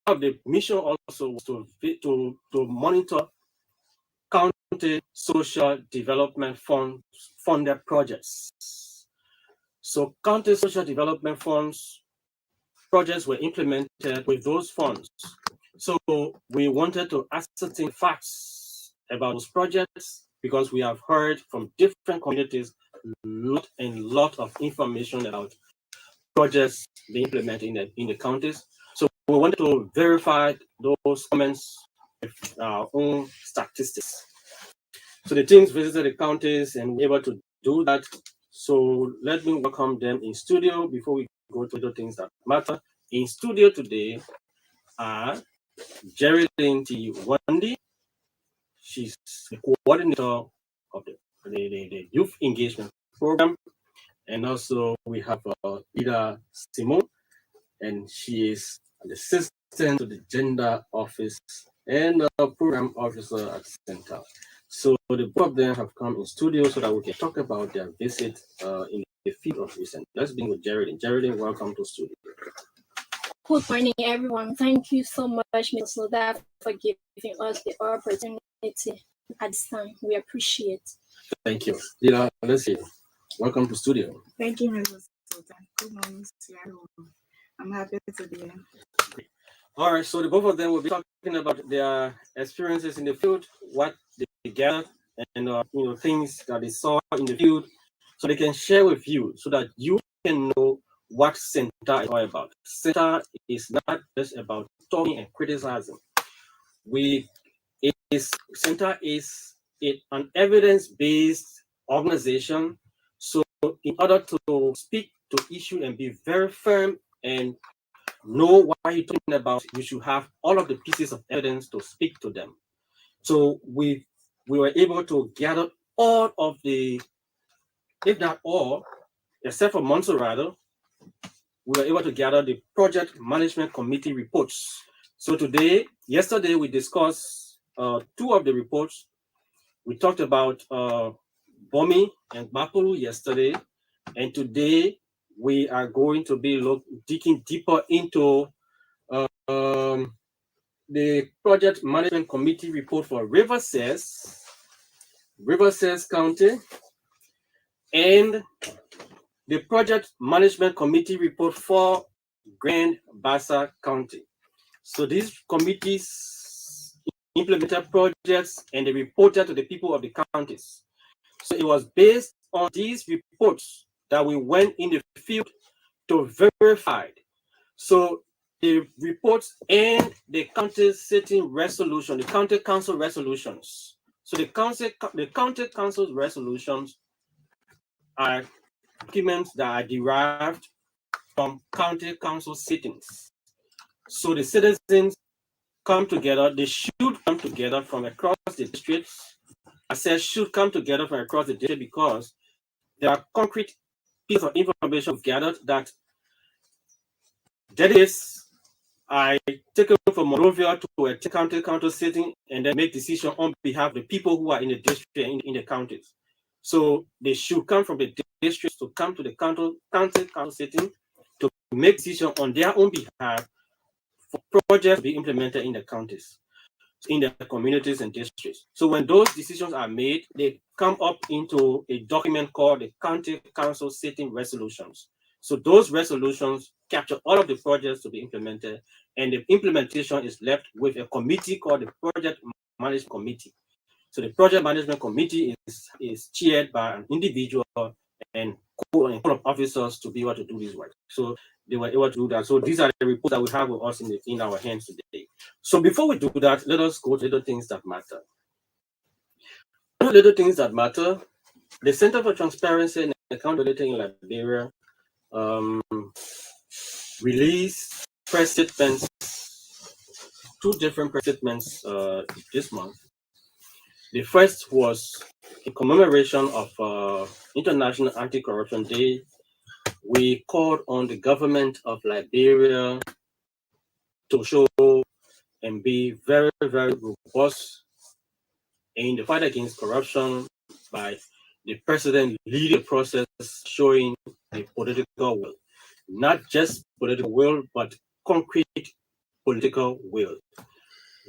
of the mission also was to monitor county social development funded projects. So county social development funds projects were implemented with those funds. So we wanted to ascertain facts about those projects because we have heard from different communities lot of information about projects being implemented in the counties. So we wanted to verify those comments with our own statistics. So the teams visited the counties and were able to do that. So let me welcome them in studio before we go to the things that matter. In studio today are Jerryline Wonde. She's the coordinator of the youth engagement program. And also we have Leelah Semore, and she is the assistant to the gender office and program officer at CENTAL. So the both of them have come in studio so that we can talk about their visit in the field of recent. Let's begin with Jerryline. Jerryline, welcome to studio. Good morning, everyone. Thank you so much, Mr. Soda, for giving us the opportunity at this time. We appreciate it. Thank you. Leelah, let's see. Welcome to studio. Thank you, Mr. Soda. Good morning to everyone. I'm happy to be here. All right, so the both of them will be talking about their experiences in the field, what they gathered, and things that they saw in the field, so they can share with you, so that you can know what CENTAL is all about. CENTAL is not just about talking and criticizing. CENTAL is an evidence-based organization. So in order to speak to issue and be very firm and know what you're talking about, you should have all of the pieces of evidence to speak to them. So we were able to gather all of the, if not all, except for Monserrato, we were able to gather the project management committee reports. So yesterday we discussed two of the reports. We talked about Bomi and Bapulu yesterday, and today we are going to be digging deeper into the project management committee report for Riverside County, and the project management committee report for Grand Bassa County. So these committees implemented projects and they reported to the people of the counties. So it was based on these reports that we went in the field to verify. So the reports and the county sitting resolution, the county council resolutions. So the county council's resolutions are documents that are derived from county council sittings. So the citizens come together, they should come together from across the districts. I said should come together from across the district because there are concrete pieces of information gathered that delegates are taken from Monrovia to a county council sitting and then make decisions on behalf of the people who are in the district and in the counties. So they should come from the districts to come to the county council sitting to make decisions on their own behalf for projects to be implemented in the counties, in the communities and districts. So when those decisions are made, they come up into a document called the county council sitting resolutions. So those resolutions capture all of the projects to be implemented, and the implementation is left with a committee called the project management committee. So the project management committee is chaired by an individual and a couple of officers to be able to do this work. So they were able to do that. So these are the reports that we have with us in our hands today. So before we do that, let us go to little things that matter. Little things that matter. The Center for Transparency and Accountability in Liberia released press statements, two different press statements this month. The first was in commemoration of International Anti-Corruption Day. We called on the government of Liberia to show and be very, very robust in the fight against corruption by the president leading the process, showing the political will. Not just political will, but concrete political will.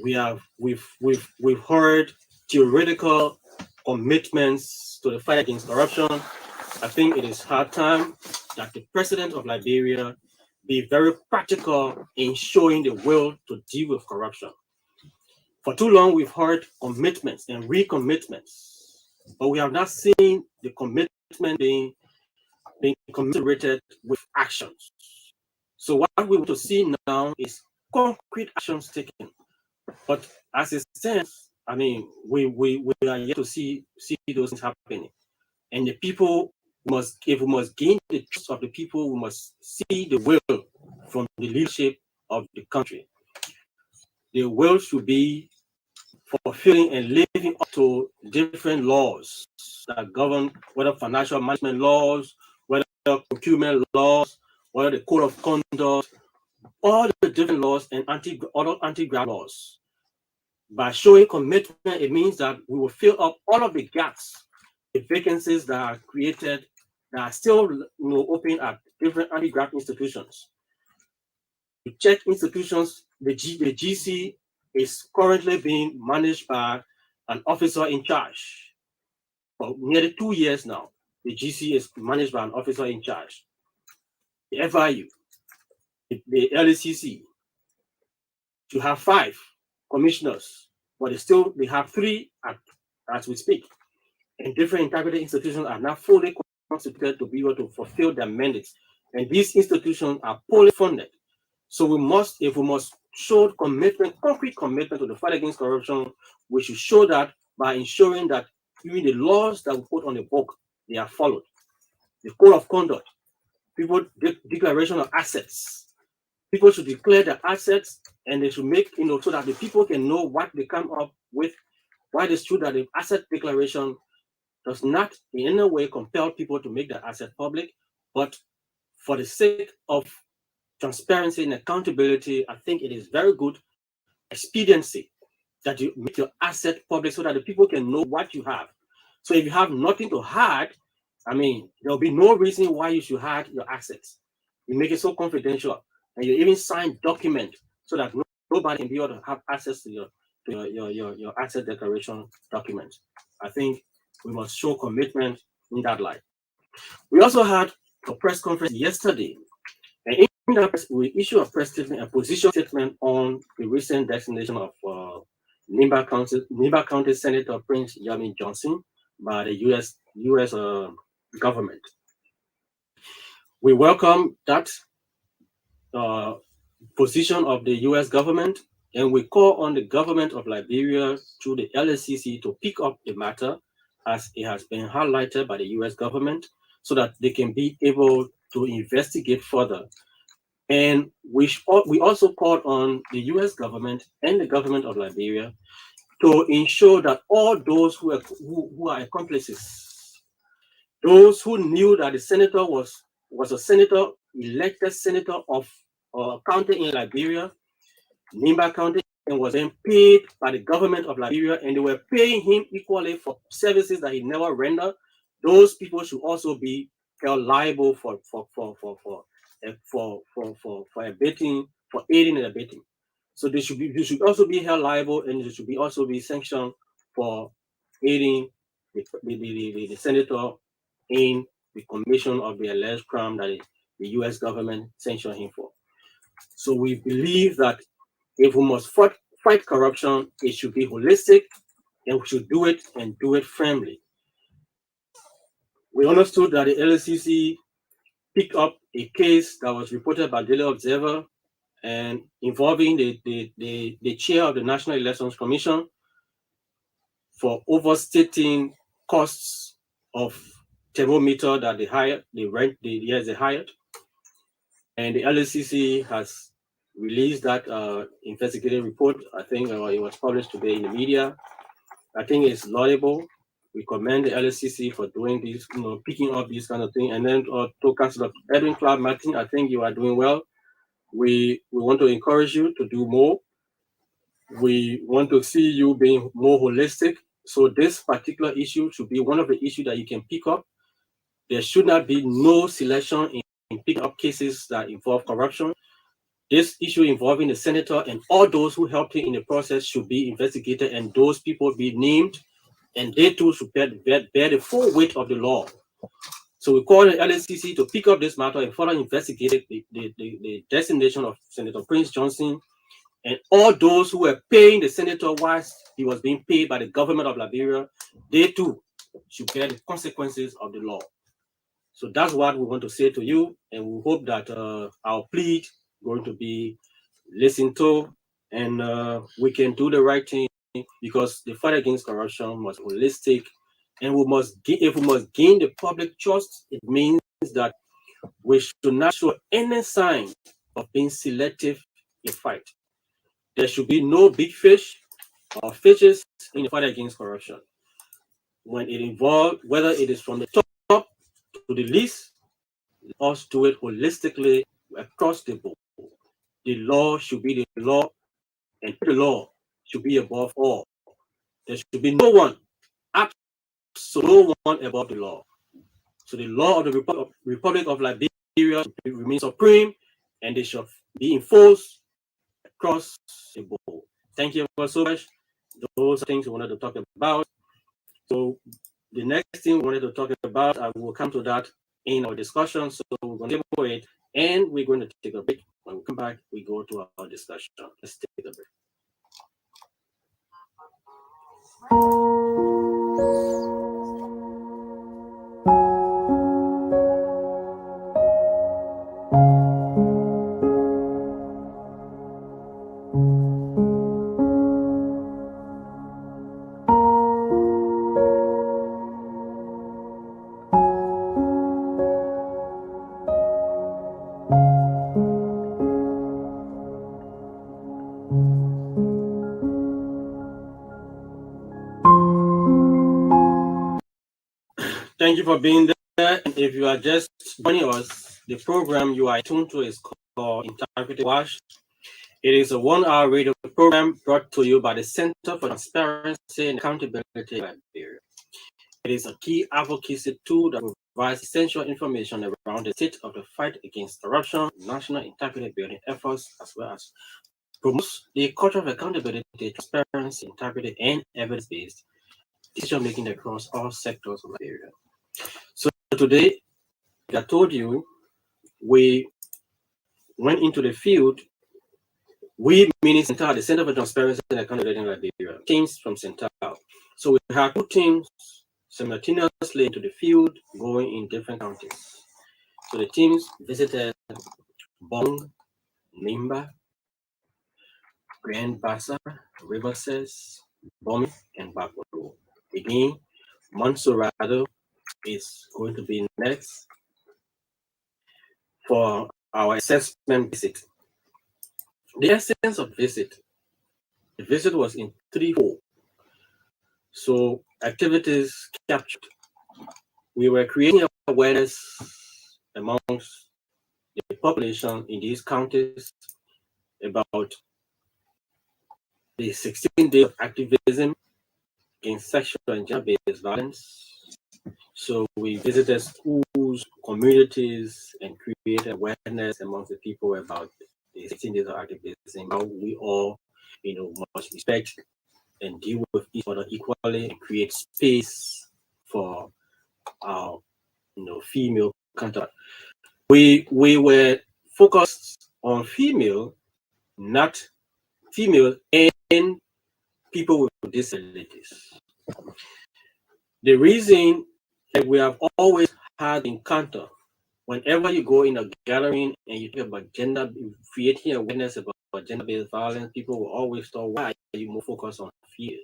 We've heard theoretical commitments to the fight against corruption. I think it is hard time that the president of Liberia be very practical in showing the will to deal with corruption. For too long, we've heard commitments and recommitments, but we have not seen the commitment being commiserated with actions. So what we want to see now is concrete actions taken. But as it stands, I mean, we are yet to see those things happening. And the people if we must gain the trust of the people, we must see the will from the leadership of the country. The will should be fulfilling and living up to different laws that govern, whether financial management laws, whether procurement laws, whether the code of conduct, all the different laws and other anti-graft laws. By showing commitment, it means that we will fill up all of the gaps, the vacancies that are created, that are still open at different anti-graft institutions. To check institutions, the GC is currently being managed by an officer in charge. For nearly 2 years now, the GC is managed by an officer in charge. The FIU, the LACC, to have 5 commissioners, but they have 3 as we speak. And different integrated institutions are not fully constituted to be able to fulfill their mandates. And these institutions are poorly funded. So if we must show commitment, concrete commitment to the fight against corruption, we should show that by ensuring that even the laws that we put on the book, they are followed. The code of conduct, declaration of assets. People should declare their assets, and they should make, so that the people can know what they come up with. Why it is true that the asset declaration does not in any way compel people to make their asset public, but for the sake of transparency and accountability, I think it is very good expediency that you make your asset public so that the people can know what you have. So if you have nothing to hide, I mean, there'll be no reason why you should hide your assets. You make it so confidential, and you even sign document so that nobody can be able to have access to your asset declaration documents. I think we must show commitment in that light. We also had a press conference yesterday, and in that press, we issued a press statement, a position statement on the recent designation of Nimba County Senator Prince Yamin Johnson by the U.S. government. We welcome that position of the U.S. government, and we call on the government of Liberia through the LACC to pick up the matter as it has been highlighted by the U.S. government, so that they can be able to investigate further. And we also called on the U.S. government and the government of Liberia to ensure that all those who are accomplices, those who knew that the senator was a senator, elected senator of a county in Liberia, Nimba County, and was then paid by the government of Liberia, and they were paying him equally for services that he never rendered, those people should also be held liable for abetting, for aiding and abetting. So they should also be held liable, and they should also be sanctioned for aiding the senator in the commission of the alleged crime that the U.S. government sanctioned him for. So we believe that if we must fight corruption, it should be holistic, and we should do it firmly. We understood that the LACC picked up a case that was reported by Daily Observer and involving the chair of the National Elections Commission for overstating costs of thermometer that they hired. And the LACC has released that investigative report. I think it was published today in the media. I think it's laudable. We commend the LACC for doing this, picking up this kind of thing. And then to Councillor Edwin Clark Martin, I think you are doing well. We want to encourage you to do more. We want to see you being more holistic. So this particular issue should be one of the issues that you can pick up. There should not be no selection in picking up cases that involve corruption. This issue involving the senator and all those who helped him in the process should be investigated, and those people be named, and they too should bear the full weight of the law. So we call the LACC to pick up this matter and further investigate the designation of Senator Prince Johnson and all those who were paying the senator whilst he was being paid by the government of Liberia. They too should bear the consequences of the law. So that's what we want to say to you, and we hope that our plea is going to be listened to, and we can do the right thing, because the fight against corruption must be holistic, and if we must gain the public trust, it means that we should not show any sign of being selective in fight. There should be no big fish or fishes in the fight against corruption. When it involves, whether it is from the top to the least, let us do it holistically across the board. The law should be the law, and the law should be above all. There should be no one, absolute one above the law. So the law of the Republic of Liberia remains supreme, and they should be enforced across the board. Thank you so much. Those are things we wanted to talk about. So the next thing we wanted to talk about, I will come to that in our discussion. So we're going to go ahead and we're going to take a break. When we come back, we go to our discussion. Let's take a break. Thank you for being there. And if you are just joining us, the program you are tuned to is called Integrity Watch. It is a 1-hour radio program brought to you by the Center for Transparency and Accountability in Liberia. It is a key advocacy tool that provides essential information around the state of the fight against corruption, national integrity building efforts, as well as promotes the culture of accountability, transparency, integrity, and evidence-based decision-making across all sectors of Liberia. So today, I told you, we went into the field. We, meaning CENTAL, the Center for Transparency and Accountability in Liberia, teams from CENTAL. So we had 2 teams simultaneously into the field, going in different counties. So the teams visited Wonde, Nimba, Grand Bassa, Riverses, Bomi, and Bakoro. Again, Monserrado is going to be next for our assessment visit. The essence of the visit was in 3-4. So activities captured. We were creating awareness amongst the population in these counties about the 16 days of activism against sexual and gender-based violence. So we visited schools, communities, and created awareness amongst the people about the 16 days of activism, how we all, must respect and deal with each other equally and create space for our, female counterpart. We were focused on female, not female and people with disabilities. The reason that we have always had encounter, whenever you go in a gathering and you talk about gender, creating awareness about gender-based violence, people will always talk, why are you more focused on female?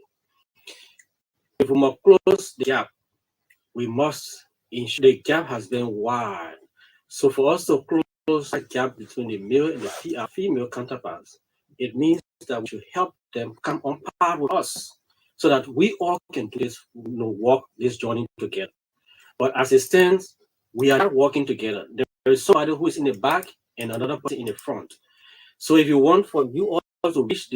If we must close the gap, we must ensure the gap has been wide. So for us to close the gap between the male and the female counterparts, it means that we should help them come on par with us so that we all can do this, walk this journey together. But as it stands, we are not working together. There is somebody who is in the back and another person in the front. So if you want for you all to reach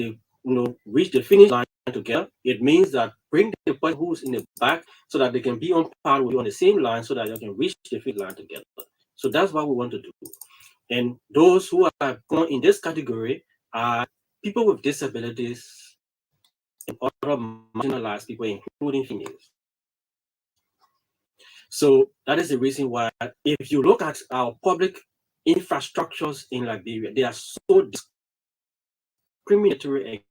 the finish line together, it means that bring the person who's in the back so that they can be on par with you on the same line so that they can reach the finish line together. So that's what we want to do. And those who are born in this category are people with disabilities and other marginalized people, including females. So that is the reason why, if you look at our public infrastructures in Liberia, they are so discriminatory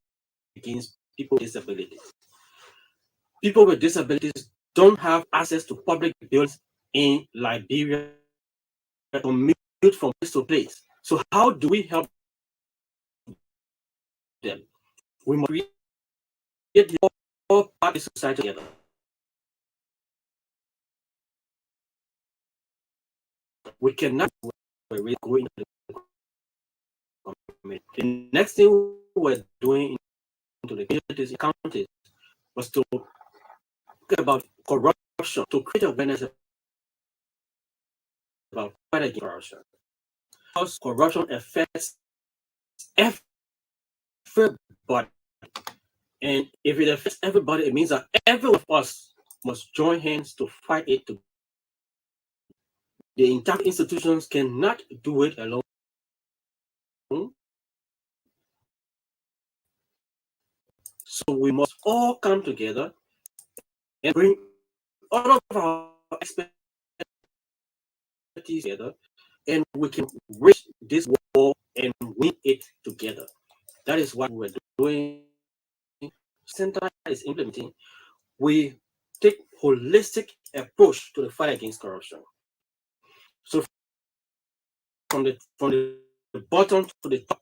against people with disabilities. People with disabilities don't have access to public buildings in Liberia to commute from place to place. So how do we help them? We must create all part of society together. We cannot go into the community. The next thing we're doing into the communities, counties, was to talk about corruption, to create awareness about fight against corruption. Because corruption affects everybody. And if it affects everybody, it means that every one of us must join hands to fight it. The entire institutions cannot do it alone. So we must all come together and bring all of our expertise together, and we can reach this war and win it together. That is what we're doing. CENTAL is implementing. We take holistic approach to the fight against corruption. So from the bottom to the top.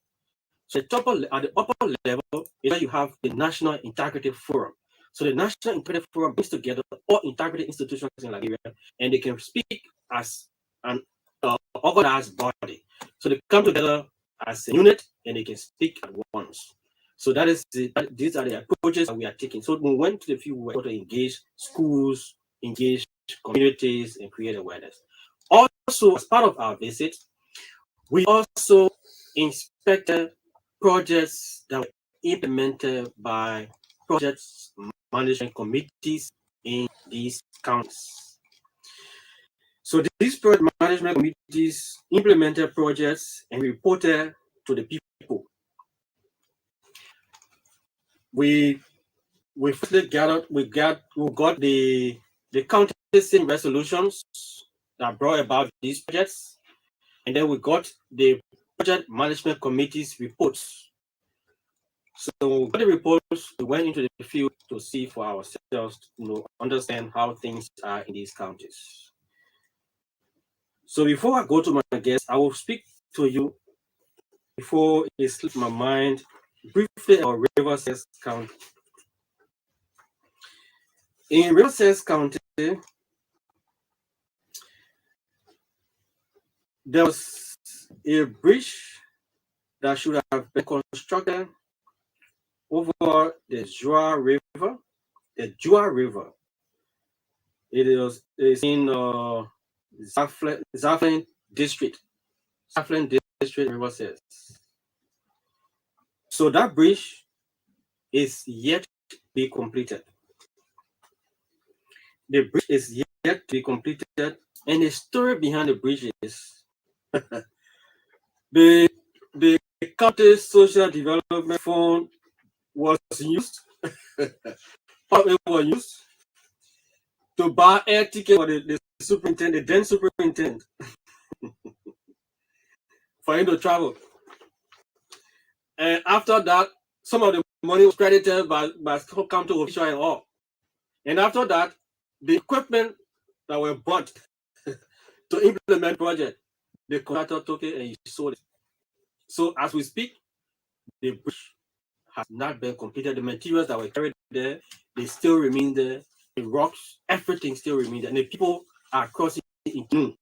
So at the upper level is where you have the National Integrity Forum. So the National Integrity Forum brings together all integrity institutions in Liberia, and they can speak as an organized body. So they come together as a unit, and they can speak at once. So these are the approaches that we are taking. So we went to the field, we were able to engage schools, engage communities, and create awareness. Also, as part of our visit, we also inspected projects that were implemented by projects management committees in these counties. So these project management committees implemented projects and reported to the people. We firstly got the county system resolutions that brought about these projects, and then we got the project management committee's reports. So we got the reports, we went into the field to see for ourselves, understand how things are in these counties. So before I go to my guest, I will speak to you, before it slips my mind, briefly about Riverside County. In Riverside County, there was a bridge that should have been constructed over the Jua River. The Jua River. It's in Zaflen District. Zaflen District, Riverside. So that bridge is yet to be completed. The bridge is yet to be completed, and the story behind the bridge is the county social development fund was used. It was used to buy air ticket for the superintendent, the then superintendent, for him to travel. And after that, some of the money was credited by county official and all. And after that, the equipment that were bought to implement project, the contractor took it and he sold it. So as we speak, the bridge has not been completed. The materials that were carried there, they still remain there. The rocks, everything still remains there. And the people are crossing in canoe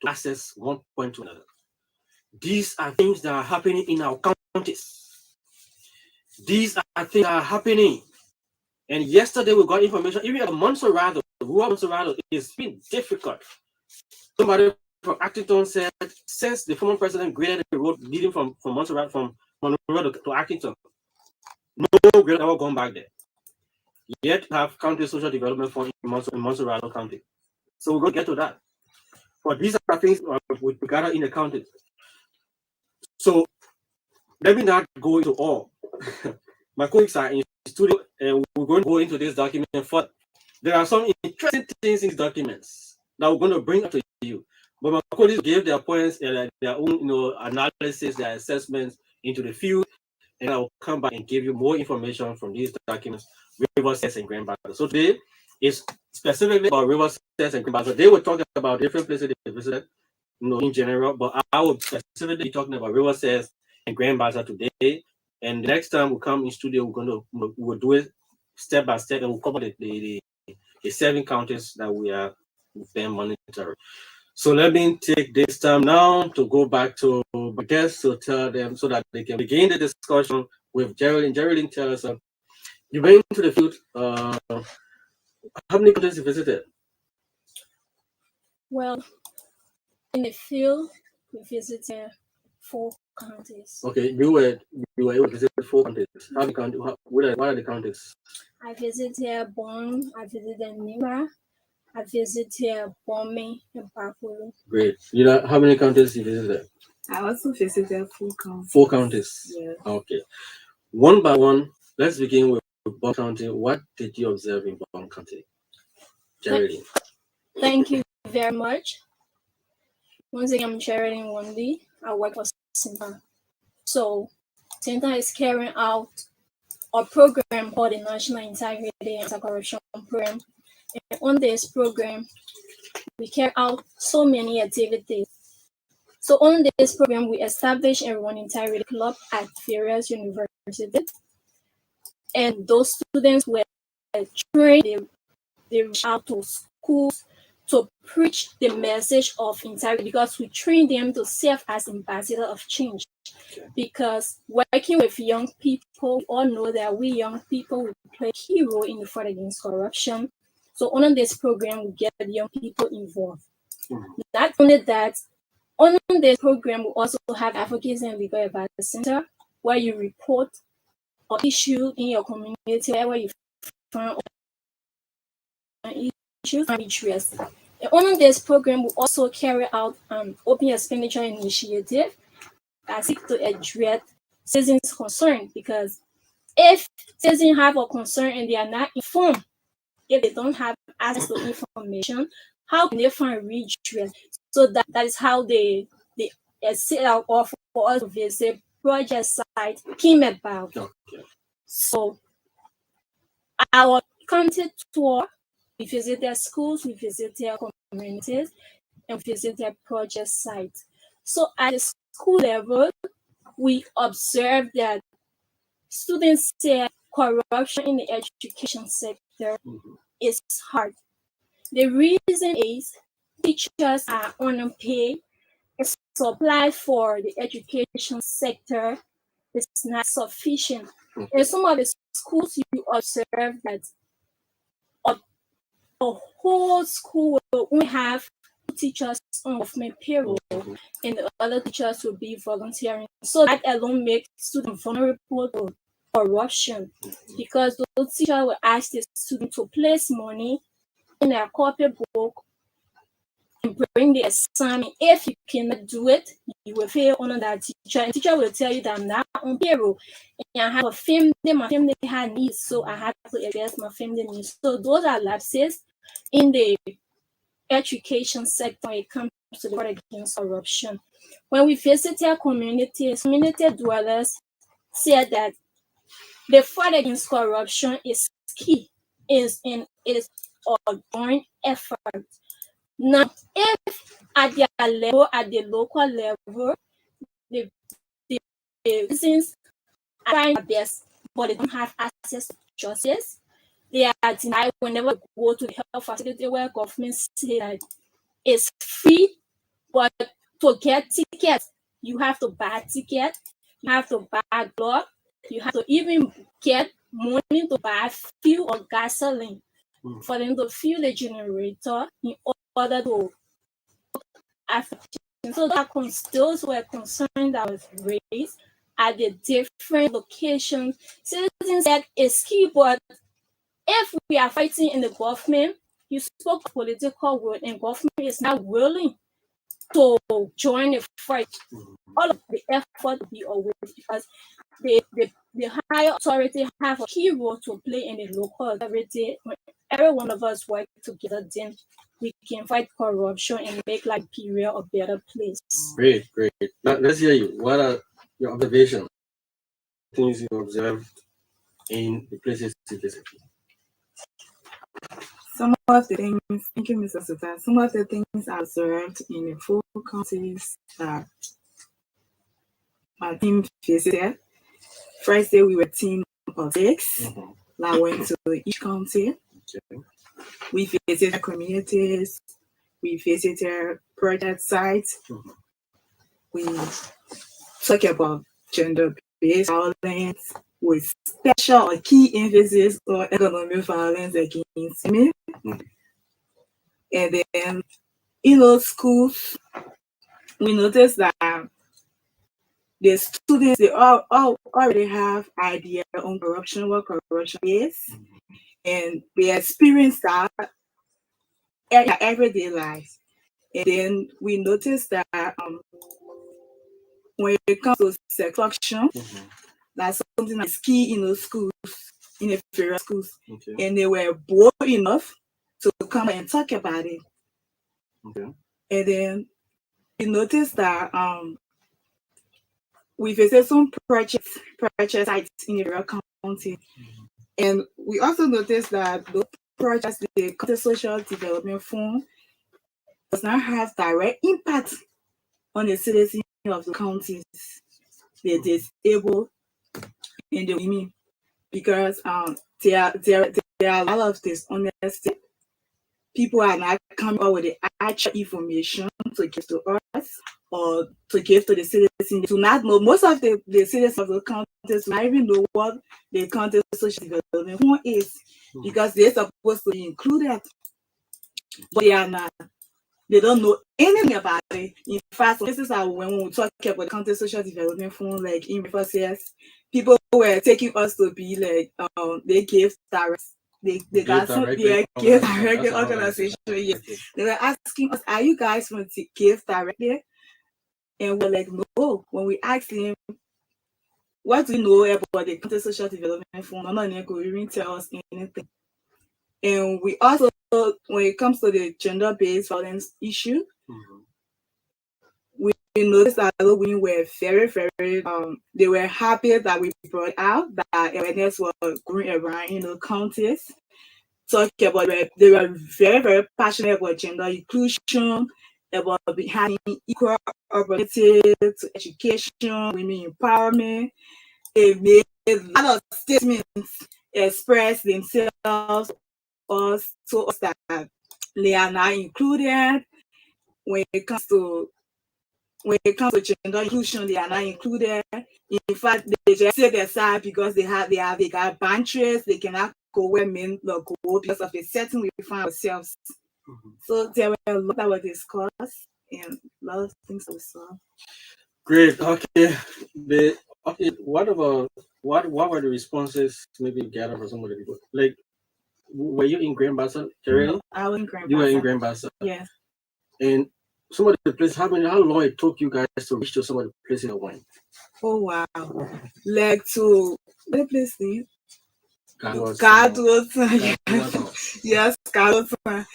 to access one point to another. These are things that are happening in our counties. These are things that are happening. And yesterday we got information, even at Montserrat, rural Montserrat, it's been difficult. Somebody from Actington said, since the former president graded the road leading from Montserrat, from Monroe to Actington, no grade ever gone back there. Yet have county social development fund in Montserrat County. So we're going to get to that. But these are things we gather in the county. So let me not go into all. My colleagues are in studio, and we're going to go into this document further. There are some interesting things in these documents that we're going to bring up to you. But my colleagues gave their points and their own, analysis, their assessments into the field, and I will come back and give you more information from these documents, river sets and Grand Basin. So today is specifically about river sets and Grand Basin. They were talking about different places they visited, in general, but I will specifically be talking about river sets and Grand Basin today. And the next time we come in studio, we'll do it step by step, and we'll cover the 7 counties that we are then monitoring. So let me take this time now to go back to my guests to tell them so that they can begin the discussion with Jerryline. Jerryline, tell us, you went into the field. How many countries you visited? Well, in the field, we visited 4 counties. Okay, you were able to visit 4 countries. How many countries? What are the countries? I visited Wonde, I visited Leelah, I visited Wonde and Papua. Great. How many countries you visited? I also visited 4 counties. 4 counties. Yeah. Okay. One by one, let's begin with Bond County. What did you observe in Bond County? Jerryline. Thank you very much. Once again, I'm Jerryline Wonde. I work for CENTAL. So, CENTAL is carrying out a program called the National Integrity and Anti-Corruption Program. And on this program, we carry out so many activities. So on this program, we established a One Integrity Club at various universities. And those students were trained, they reached out to schools to preach the message of integrity, because we train them to serve as ambassador of change. Because working with young people, we all know that we young people will play a key role in the fight against corruption. So on this program, we get young people involved. Not only that, on this program, we also have Advocacy and Legal Advice Center, where you report an issue in your community, where you find issues and redress. And on this program, we also carry out an open expenditure initiative that seeks to address citizens' concern, because if citizens have a concern and they are not informed, if they don't have access to information, how can they find redress? So that is how they set out for us to visit project site came about. Okay. So our county tour, we visited schools, we visited communities, and we visited project sites. So at the school level, we observed that students say corruption in the education sector is hard. The reason is teachers are underpaid, and supply for the education sector is not sufficient. In some of the schools, you observe that a whole school will only have teachers on government payroll, and the other teachers will be volunteering. So that alone makes students vulnerable to corruption, because those teachers will ask the student to place money in their corporate book and bring the assignment. If you cannot do it, you will fail under that teacher. And teacher will tell you that I'm not on payroll, and I have a family, my family had needs, so I have to address my family needs. So those are lapses in the education sector when it comes to the fight against corruption. When we visited communities, community dwellers said that the fight against corruption is key, it is a joint effort. Now, if at their level, at the local level, the citizens are trying their best, but they don't have access to justice, they are denied whenever they go to the health facility where government say that it's free, but to get tickets, you have to buy a ticket, you have to buy glove, you have to even get money to buy fuel or gasoline for them to fuel the generator in order to so those were concerns that was raised at the different locations. Citizens said it's key, but if we are fighting in the government, you spoke political word, and government is not willing to join the fight. All of the effort will be away because the higher authority have a key role to play in the local authority. When every one of us work together, then we can fight corruption and make Liberia a better place. Great. Now let's hear you. What are your observations? Things you observed in the places you visit? Some of the things, thank you, Mr. Suta. Some of the things I observed in the 4 counties that my team visited. First day we were a team of 6. I went to each county. Okay. We visited communities. We visited project sites. We talk about gender-based violence with special or key emphasis on economic violence against women. And then, schools, we noticed that the students, they all already have idea on corruption, what corruption is, and they experience that in their everyday life. And then we noticed that when it comes to sex education, that's something that's key in those schools, in the various schools. Okay. And they were bold enough to come and talk about it. Okay. And then we noticed that we visited some project sites in the rural county. And we also noticed that those projects, the County Social Development Fund, does not have direct impact on the citizens of the counties, the disabled and the women, because there are a lot of dishonesty. People are not coming up with the actual information to give to us or to give to the citizens. Do not know. Most of the citizens of the counties do not even know what the County Social Development Fund is, because they're supposed to be included, but they are not. They don't know anything about it. In fact, this is how when we talk about the County Social Development Fund, like in process, people were taking us to be like they gave direct. They got some give directly organization. Yes. They were asking us, "Are you guys going to give directly?" And we're like, "No." When we asked them, "What do you know about the County Social Development Fund?" None of them could even tell us anything. And we also, when it comes to the gender-based violence issue, we noticed that the women were very, very, they were happy that we brought out that awareness was going around, counties. Talking about, they were very, very passionate about gender inclusion, about having equal opportunity to education, women empowerment. They made a lot of statements, express themselves, to us that they are not included. When it comes to gender inclusion, they are not included. In fact, they just set aside because they got boundaries. They cannot go where men go because of a setting we find ourselves. So there were a lot that were discussed and a lot of things we saw. Great. Okay. What were the responses maybe you gathered from some of the people? Like, were you in Grand Bassa, Jerryline? No, I was in Grand Bassa. You were in Grand Bassa. Yes. And some of the places, how long it took you guys to reach to some of the places that went? Oh wow. Like to the place name? Yes, Carlton.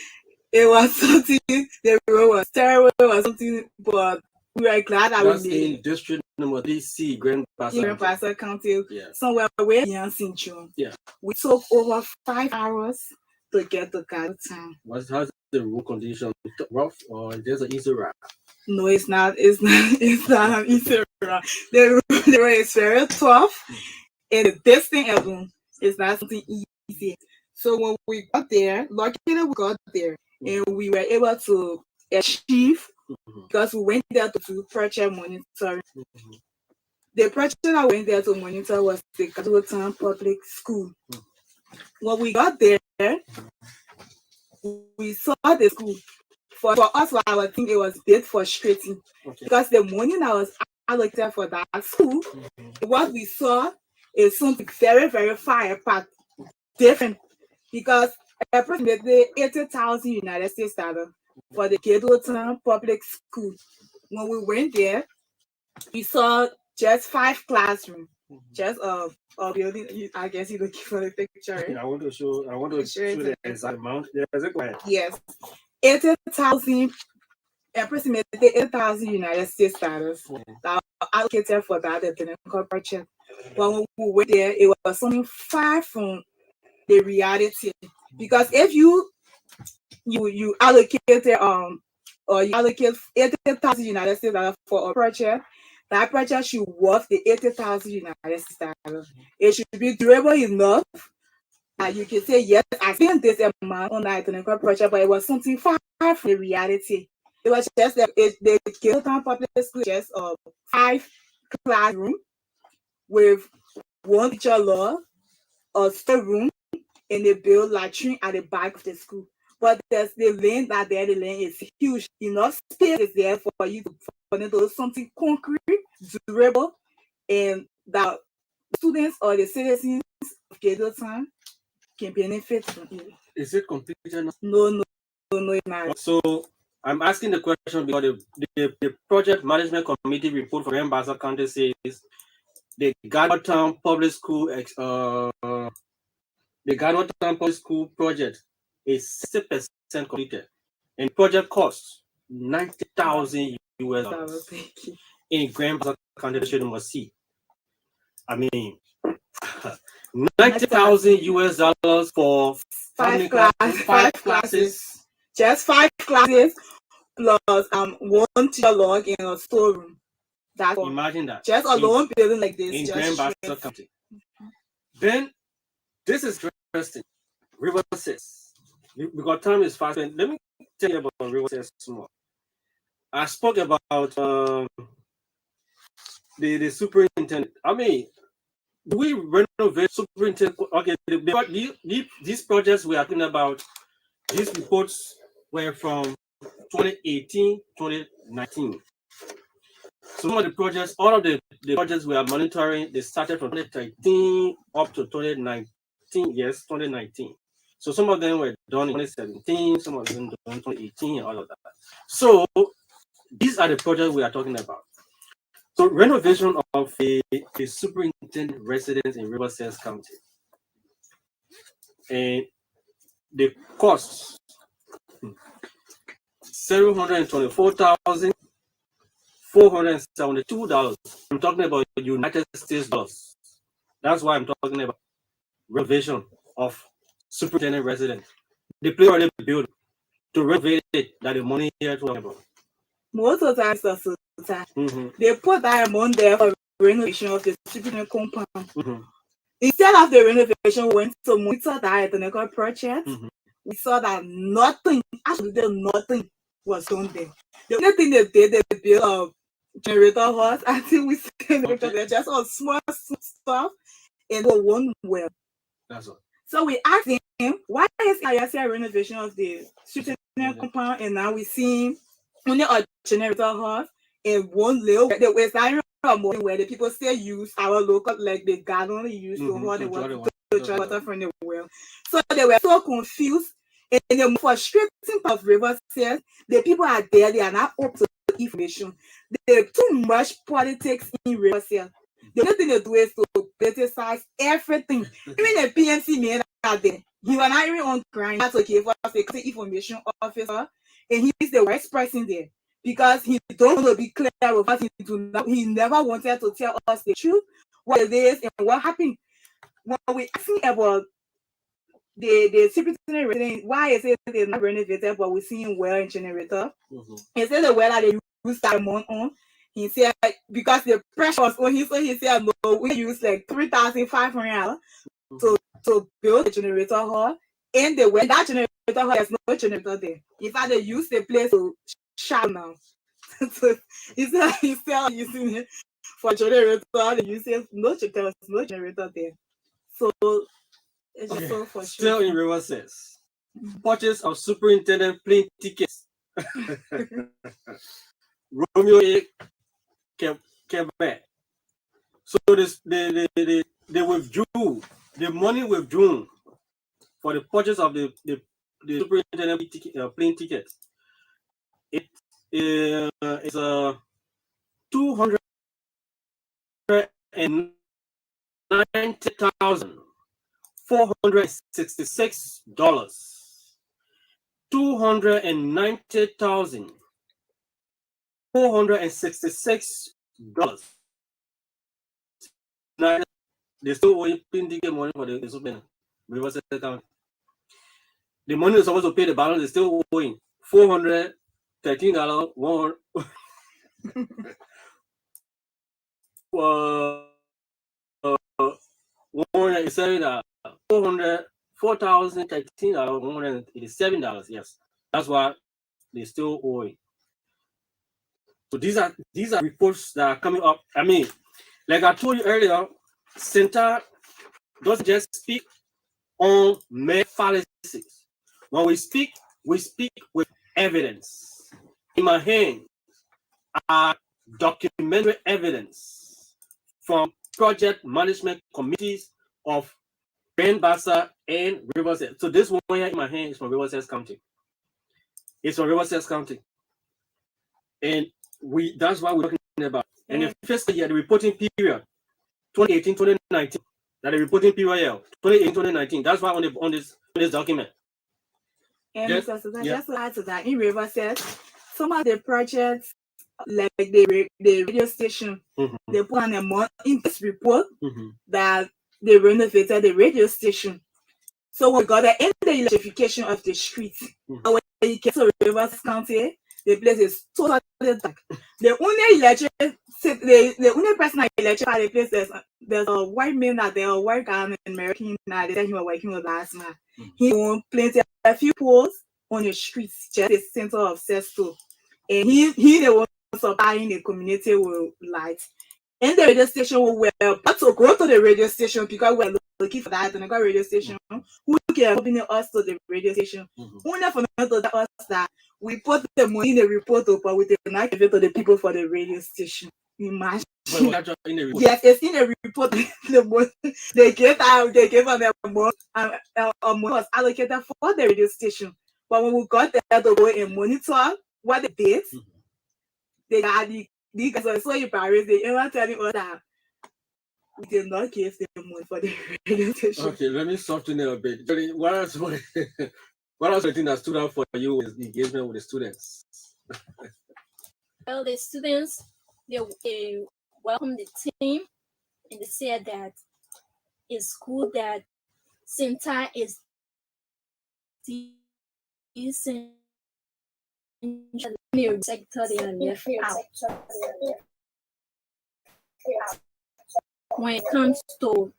It was something, the road was terrible, it was something, but we were glad that that's we made in district number DC, Grand Bassa. Grand Bassa County. Yeah. Somewhere way beyond St. John. Yeah. We took over 5 hours to get to Carlton. How's the road condition? Rough or there's an easy route? No, it's not an easy route. The road is very tough, and the distance alone is not something easy. So when we got there, luckily we got there, and we were able to achieve because we went there to do project monitoring. The project I went there to monitor was the Carlton Public School. When we got there, we saw the school. For us, I would think it was a bit frustrating because the morning I was allocated for that school, what we saw is something very, very far apart, different, because approximately 80,000 United States dollars for the Ghettotown Public School. When we went there, we saw just 5 classrooms, just a building. I guess you're looking for the picture. Right? I want to show the exact amount. Yes, 80,000, approximately 8,000 United States dollars that were allocated for that technical project. But when we went there, it was something far from the reality, because if you allocated or you allocate 80,000 United States dollars for a project, that project should worth the 80,000 United States dollars. It should be durable enough that you can say, yes, I spent this amount on that technical project, but it was something far from the reality. It was just that the Ghettotown Public School just 5 classroom with 1 teacher law, a storeroom, and they build latrine at the back of the school. But there's the lane that there, the lane is huge. Enough space is there for you to do something concrete, durable, and that students or the citizens of Ghettotown can benefit from it. Is it completed? No, it's not. So I'm asking the question because the project management committee report from Ambassador County says the Ghettotown Public School project is 60% completed, and project costs $90,000 US in Grand Bassa County number C. I mean, $90,000 US for 5 classes, just 5 classes plus 1 teacher log in a storeroom. That's imagine that. Just a lone building like this in just Grand Bassa County. Then this is interesting. River says, because time is fast. Let me tell you about River says more. I spoke about the superintendent. I mean, do we renovate superintendent? Okay, these projects we are talking about, these reports were from 2018, 2019. Some of the projects, all of the projects we are monitoring, they started from 2013 up to 2019. Yes, 2019. So some of them were done in 2017, some of them done in 2018, and all of that. So these are the projects we are talking about. So renovation of a superintendent residence in Riverside County, and the costs $724,472. I'm talking about United States dollars. That's why I'm talking about renovation of superintendent residence. The place already built to renovate it, that the money here to about. Most of the times, they put that amount there for renovation of the superintendent compound. Instead of the renovation, we went to monitor that technical project. We saw that nothing, absolutely nothing was done there. The only thing they did, they built a generator house. I think we said they're just all small stuff and one well. That's all. So we asked him, why is ISA renovation of the superintendent compound, and now we see only a generator house and one little the West Island where the people still use our local, like the garden use to hold the water, to draw water from the well. So they were so confused, and the frustrating part of River says the people are there, they are not up to the information. There's too much politics in River Sales. The only thing they do is to criticize everything. Even the PMC men are there. You are not even on crime. That's okay for us, the information officer, and he's the worst person there because he don't want to be clear with us. He never wanted to tell us the truth, what it is, and what happened. When we asking about the superintendent residence, why is it they're not renovated, but we're seeing well in generator? He said the well that they use that amount on. He said because the pressure was on him, so he said no, we use like $3,500 to build a generator hall. And the well, that generator hall, there's no generator there. In fact, they use the place to shut now. So he's still using it for generator. They use it, no generator there. So it's just so frustrating. Still in River says, purchase of superintendent plane tickets. Romeo A. Quebec. So they withdrew the money withdrawn for the purchase of the superintendent plane tickets It is 290,466 $290,466. Now they still owe Pindic money for the supplement. Reverse account. The money is supposed to pay the balance is still owing $413. $4,013, yes. That's why they still owing. So these are reports that are coming up. I mean, like I told you earlier, CENTAL doesn't just speak on mere fallacies. When we speak with evidence. In my hand are documentary evidence from project management committees of Ben Bassa and Riverside. So this one here in my hand is from Riverside County. It's from Riverside County. And that's what we're talking about. And the first year, the reporting period, 2018-2019, that the reporting period, 2018-2019. That's why on this document. And just to add to that, in Riverside, some of the projects, like the radio station, they put on a month in this report that they renovated the radio station. So we got the electrification of the streets. And when you get to Riverside County, the place is totally dark. The only the only person that electrified the place there's a white man that they are working on in American now. They said he was working with last man. He won plenty a few poles on the streets, just the center of Sesto. And he the one supplying the community with lights. And the radio station we were about to go to the radio station because we're looking for that and I got radio station who can accompany us to the radio station. Only for us that we put the money in the report but we did not give it to the people for the radio station. Imagine. Yes, it's in the report. The money they gave on the money was allocated for the radio station. But when we got there to go and monitor what they did, they had these guys were so embarrassed. They were telling us that we did not give them money for the radio station. Okay, let me soften it a bit. What else the thing that stood out for you is the engagement with the students? Well, the students, they welcomed the team and they said that it's good that CENTAL is decent. Sector they are left out. When it comes to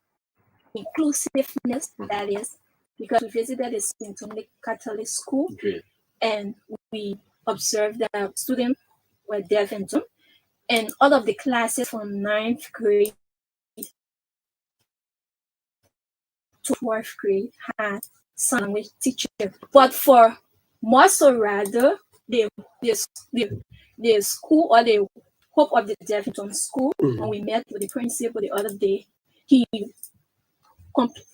inclusiveness, that is, because we visited a St. Catholic school and we observed that students were deaf and dumb, and all of the classes from 9th grade to 4th grade had sign language teacher. But for more so rather, the school or the Hope of the Deaf and Dumb school, when we met with the principal the other day, he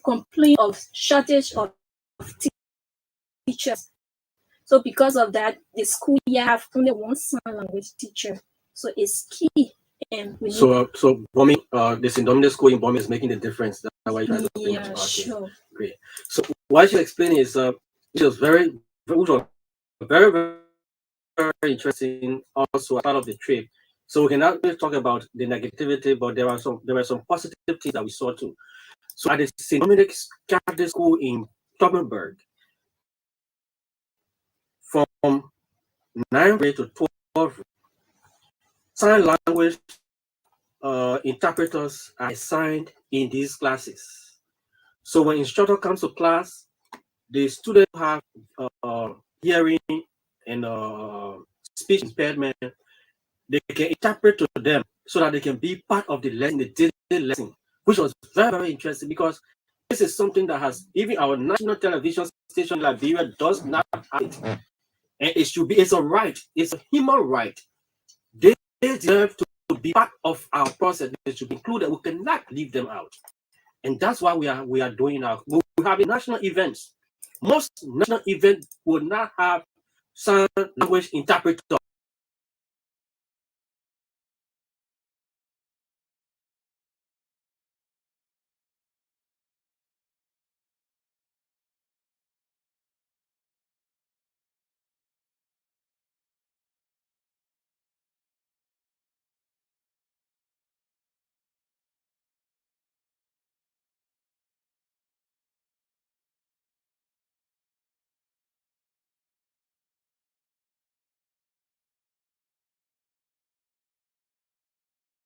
complained of shortage of teachers. So because of that, the school here have only one sign language teacher. So it's key. And we so Bombing, the St. Dominic school in Bombing is making the difference. That's why you guys are sure. Great. So what you explain is it was very, very interesting also part of the trip. So we cannot really talk about the negativity, but there were some positive things that we saw too. So at the St. Dominic Catholic School in Toppenberg, from 9th grade to 12th, sign language interpreters are assigned in these classes. So when instructor comes to class, the students have hearing and speech impairment. They can interpret to them so that they can be part of the lesson, the daily lesson, which was very, very interesting because this is something that has even our national television station Liberia does not have it. And it should be, it's a right, it's a human right. They deserve to be part of our process. They should be included. We cannot leave them out. And that's why we are doing now. We have national events. Most national events will not have sign language interpreter.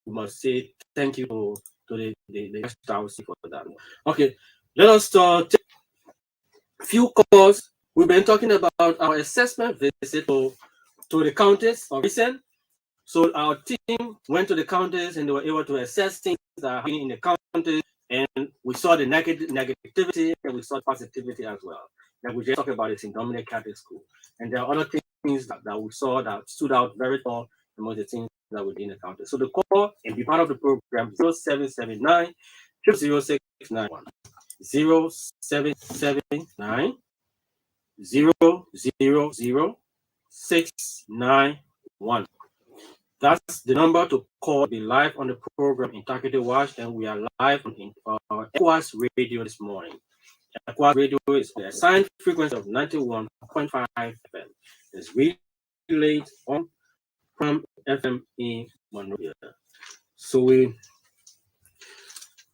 We must say thank you to the guest house for that. Okay, let us take a few calls. We've been talking about our assessment visit to the counties of recent. So our team went to the counties and they were able to assess things that are happening in the counties, and we saw the negativity and we saw positivity as well. And we just talked about it in Dominic Catholic School. And there are other things that we saw that stood out very well among the things that were in the county. So the call and be part of the program 0779 00691. 0779 000 That's the number to call. Be live on the program Integrity Watch, and we are live on ECOWAS Radio this morning. ECOWAS Radio is the assigned frequency of 91.5 FM. It's relayed on from FM in Monrovia. So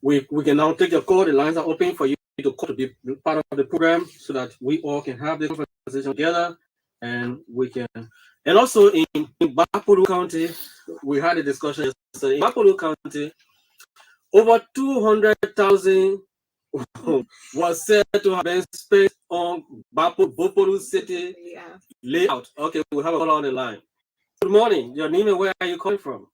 we can now take your call. The lines are open for you to call to be part of the program, so that we all can have this conversation together, and we can. And also in Bapuru County, we had a discussion yesterday. In Bapuru County, over 200,000 was said to have been spent on Bapuru City layout. Okay, we have a call on the line. Good morning. Your name and where are you calling from?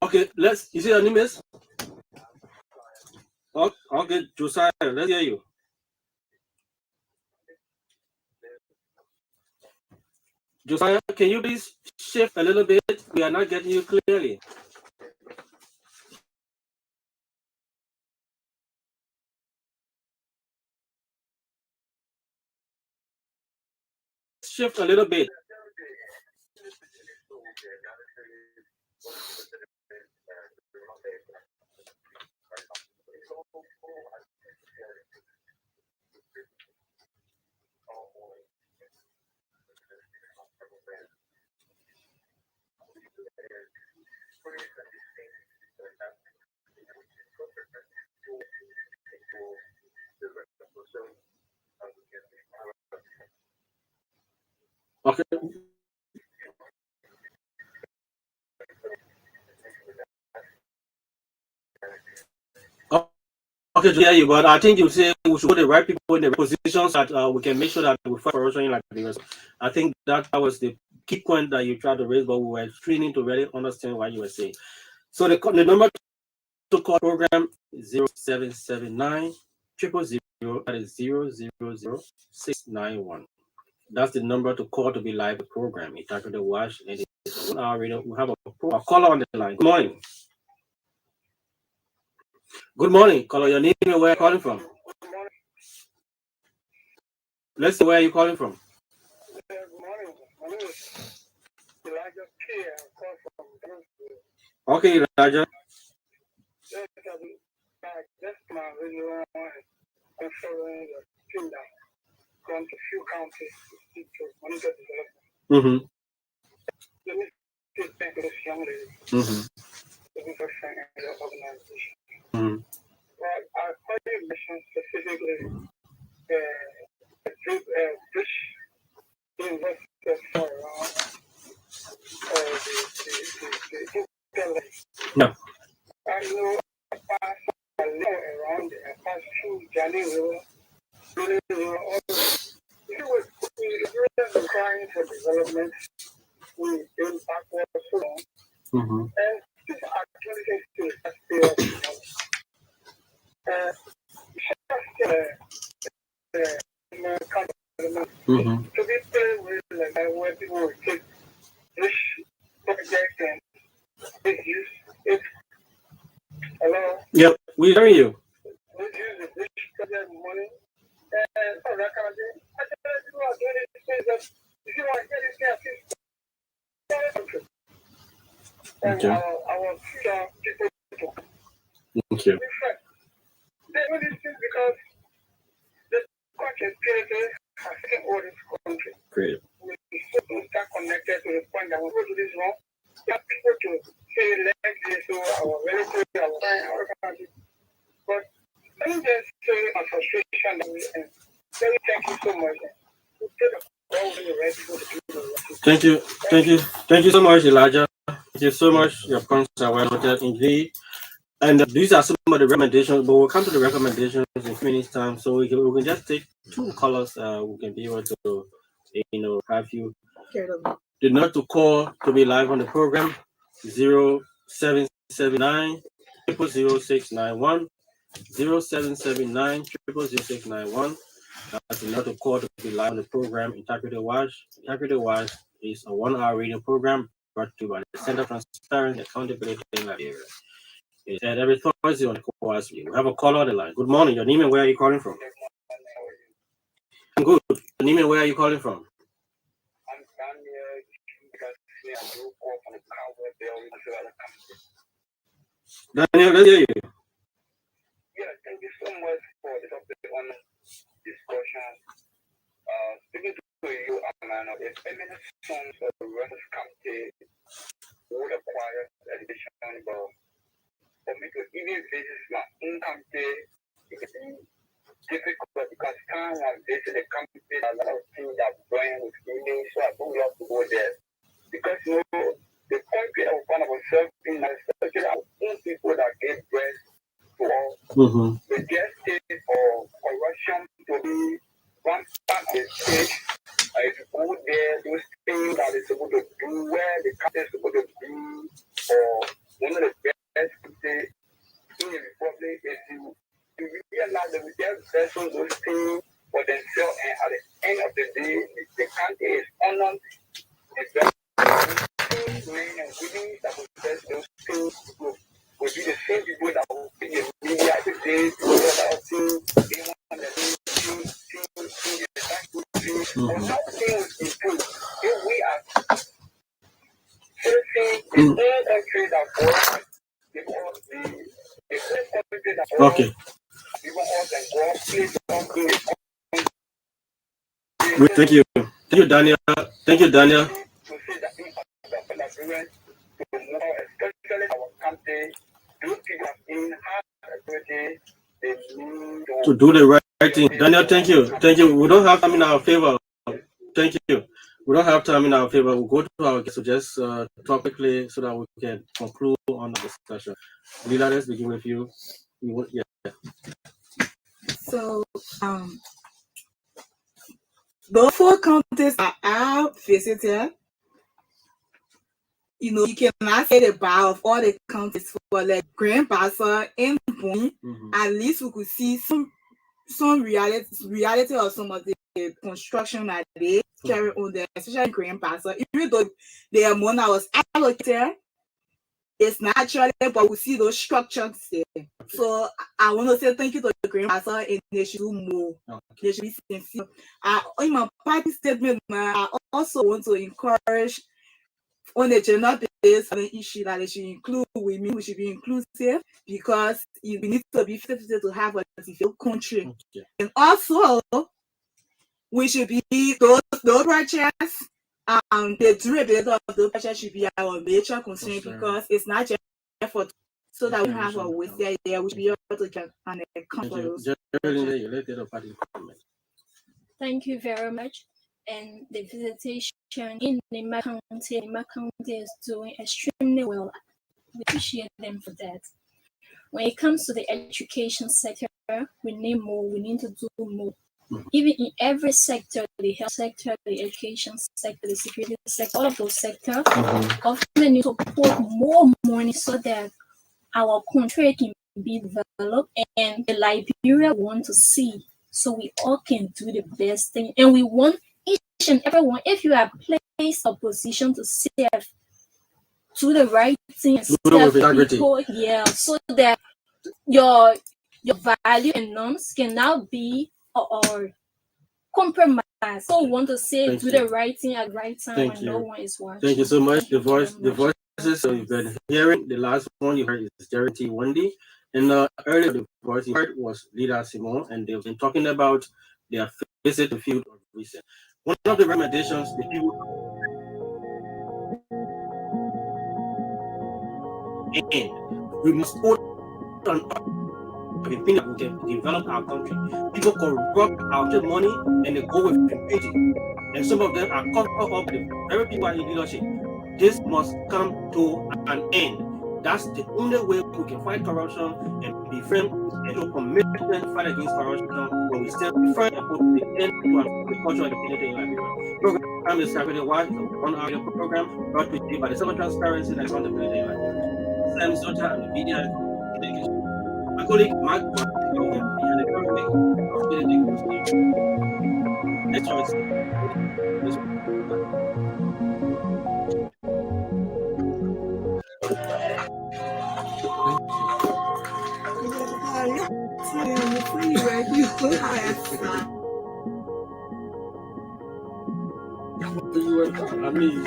Okay, you see your name is? Okay, Josiah, let's hear you. Josiah, can you please shift a little bit? We are not getting you clearly. Shift a little bit. Okay. Okay, to hear you, but I think you say we should put the right people in the positions that we can make sure that we fight corruption like this. I think that was the key point that you tried to raise, but we were training to really understand what you were saying. So the number to call program is 0779 000, that is 000691. That's the number to call to be live the program. It's after the watch, and it's 1 hour radio. We have a caller on the line. Good morning. Good morning, caller. Your name and where are you calling from? Let's see where you're calling from. Good morning. My name is Elijah K. I'm calling from Brooklyn. Okay, Elijah. That's my video on following the team that gone to few counties to monitor development. Let me say thank you to this young lady. Looking for friend and the organization. Well, I probably mentioned specifically the British investor for the intellect. Yeah. I know I passed around there. I passed through Jali River, Lily River, all the way. It was crying for development. We've been backward so long. And this activity still has to be played with like where people will take this project and make use it. Hello? Yep, we hear you. Let's use the project money Okay. Thank you. Because the country has taken over this country. Great. We start connected to the point that we go to this wrong. We have people to say like this to our relatives, our country. But let me just say my frustration that we very thank you so much. Thank you so much, Elijah. Thank you so much. Your points are well noted indeed. And these are some of the recommendations, but we'll come to the recommendations in a few minutes' time. So we can just take 2 callers. We can be able to, have you. Do not to call to be live on the program. 0779 0000691. 0779 0000691. That's not to call to be live on the program. Integrity Watch. Integrity Watch is a 1-hour radio program brought to you by the Center for Transparency and Accountability in Liberia. It's at every Thursday on ECOWAS Radio. We have a caller on the line. Good morning. Your name and where are you calling from? I'm good. Your name and where are you calling from? Daniel, let's hear you. Yeah, thank you so much for the topic on discussion. Speaking to you, Amano, if any songs of the Rangers County would acquire education, but for me to even visit my own country, it can be difficult because time I visit the country, a lot of things that burn with me, so I don't love to go there. Because the country I find ourselves in, especially our own people that get bread to all, the justice or corruption to be one part of the state. If you go there, those things that is supposed to do, where the country is supposed to be, or one of the best things in the republic is you realize that we just vessel those things for themselves, and at the end of the day, the country is honored. The best men and women that will vest those things will be the same people that will be in the media today, they want the but nothing will improve if we are facing the whole country that works, because the whole country that works, Okay. even us and God, please don't do it. Thank you. Thank you, Daniel. Thank you, Daniel. To see the impact of the Nigerians, to more especially our country, those people in hard ability, they need To do the right thing. Daniel, thank you. Thank you. We don't have time in our favor. Thank you. We don't have time in our favor. We'll go to our guests to just talk quickly so that we can conclude on the discussion. Leelah, let's begin with you. Yeah. So, the 4 counties that I visited, you cannot say the bar of all the counties for like Grand Bassa and Wonde. At least we could see some reality of some of the construction that they carry on there, especially Grand Bassa. Even though the amount that was allocated, it's natural, but we see those structures there. So I want to say thank you to the Grand Bassa, and they should do more. They should be sincere. In my party statement, I also want to encourage on the gender based issue that they should include women. We should be inclusive because we need to be 50 to have a developed country. Okay. And also, we should be those projects. The durability of the project should be our major concern because it's not just for so that we have a waste there. We should be able to get an account for those. Thank you very much. And the visitation in Lima County is doing extremely well. We appreciate them for that. When it comes to the education sector, we need more. We need to do more. Even in every sector, the health sector, the education sector, the security sector, all of those sectors, government needs to put more money so that our country can be developed and the Liberia want to see. So we all can do the best thing. And we want each and everyone, if you are placed a position to serve, do the right thing and serve people, so that your value and norms can now be or compromise. So we want to say Thank do you. the right thing at the right time Thank when you. no one is watching. Thank you so much. The voices So you've been hearing, the last one you heard is Jerryline Wonde, and earlier the voice you heard was Leelah Semore, and they've been talking about their visit to the field of recent. One of the recommendations the people and we must put on everything that we can develop our country. People corrupt our money and they go with impunity. And some of them are covered up with very people in leadership. This must come to an end. That's the only way we can fight corruption and be firm and show commitment to fight against corruption when we stand firm and put the end to the cultural impunity in Liberia. Program is Saturday Watch, a 1 hour program brought to you by the Center of Transparency and Accountability in Liberia. Sam Zota and the media communication. My colleague Mark and the currently next choice. I mean,